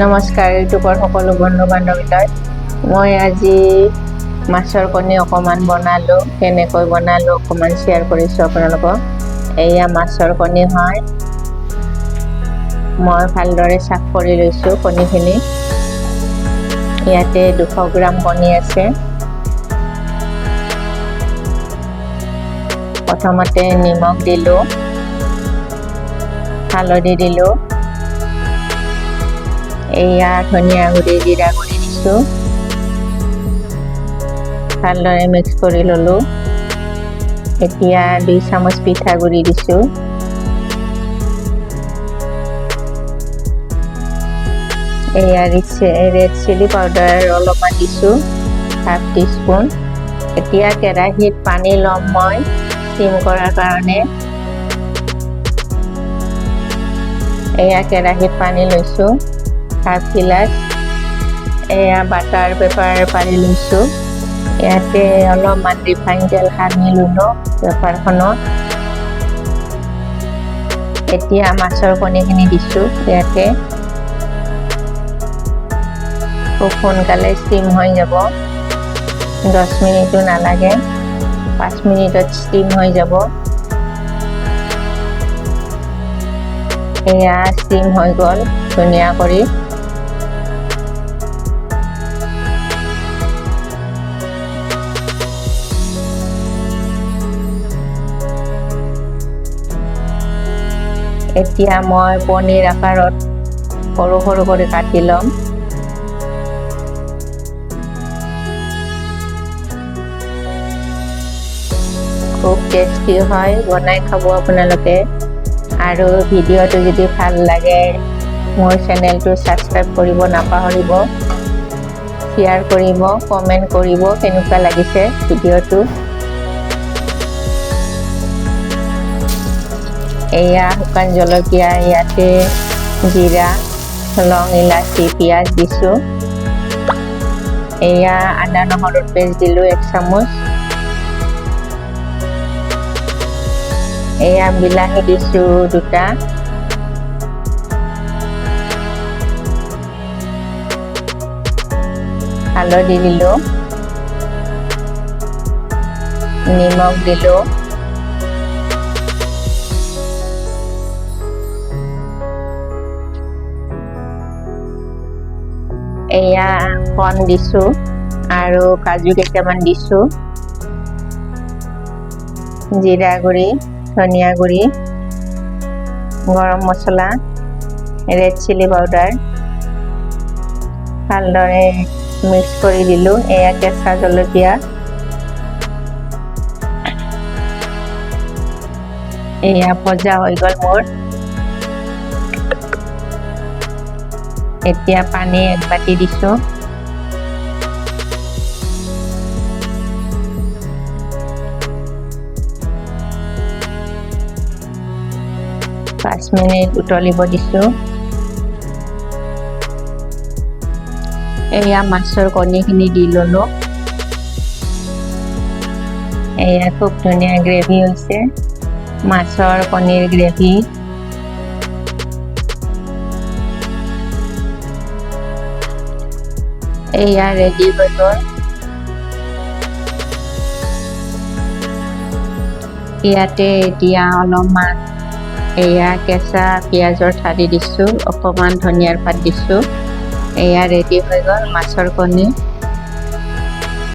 নমস্কাৰ ইউটিউবৰ সকলো বন্ধু বান্ধৱীলৈ মই আজি মাছৰ কণী অকমান বনালো কেনেকৈ বনালো অকমান শেয়াৰ কৰিছো আপোনালোকক এয়া মাছৰ কণী হয় মই ভালদৰে সাফ কৰি লৈছো কণীখিনি ইয়াতে 200 গ্ৰাম কণী আছে প্ৰথমতে নিমখ দিলো হালধি দিলো এয়া ধনিয়া গুড়ি জিৰা গুড়ি দিছো ভালদৰে মিক্স কৰি ললো এতিয়া 2 চামুচ পিঠা গুড়ি দিছো এয়া ৰেড চিলি পাউডাৰ অলপমান দিছো হাফ টিস্পুন এতিয়া কেৰাহীত পানী লম মই স্টিম কৰাৰ কাৰণে এয়া কেৰাহীত পানী লৈছো হাফ গিলাচ এয়া বাটাৰ পেপাৰ পাৰি লৈছো ইয়াতে অলপমান ৰিফাইন তেল সানি ললো পেপাৰখনত এতিয়া মাছৰ কণীখিনি দিছো ইয়াতে খুব সোনকালে স্টিম হৈ যাব 10 মিনিটো নালাগে 5 মিনিটত স্টিম হৈ যাব এয়া স্টিম হৈ গ'ল ধুনীয়া কৰি এতিয়া মই পনীৰ আকাৰত সৰু সৰু কৰি কাটি লম খুব টেষ্টি হয় বনাই খাব আপোনালোকে আৰু ভিডিঅ'টো যদি ভাল লাগে মোৰ চেনেলটো সাবস্ক্ৰাইব কৰিব নাপাহৰিব শেয়াৰ কৰিব কমেন্ট কৰিব কেনেকুৱা লাগিছে ভিডিঅ'টো এয়া শুকান জলকীয়া ইয়াতে জিৰা লং ইলাচি পিঁয়াজ দিছো এয়া আদা নহৰুৰ পেষ্ট দিলো 1 চামুচ এয়া বিলাহী দিছো 2টা হালধি দিলো নিমখ দিলো এয়া কণ দিছো আৰু কাজু কেইটামান দিছো জিৰা গুড়ি ধনিয়া গুড়ি গৰম মছলা ৰেড চিলি পাউডাৰ ভালদৰে মিক্স কৰি দিলো এয়া কেঁচা জলকীয়া এয়া ভজা হৈ গ'ল মোৰ এতিয়া পানী 1 বাটি দিছো পাঁচ মিনিট উতলিব দিছো এয়া মাছৰ কণীখিনি দি ললো এয়া খুব ধুনীয়া গ্ৰেভি হৈছে মাছৰ কণীৰ গ্ৰেভি এয়া ৰেডি হৈ গ'ল ইয়াতে এতিয়া অলপমান এয়া কেঁচা পিঁয়াজৰ ঠাৰি দিছো অকমান ধনিয়াৰ পাত দিছো এয়া ৰেডি হৈ গ'ল মাছৰ কণী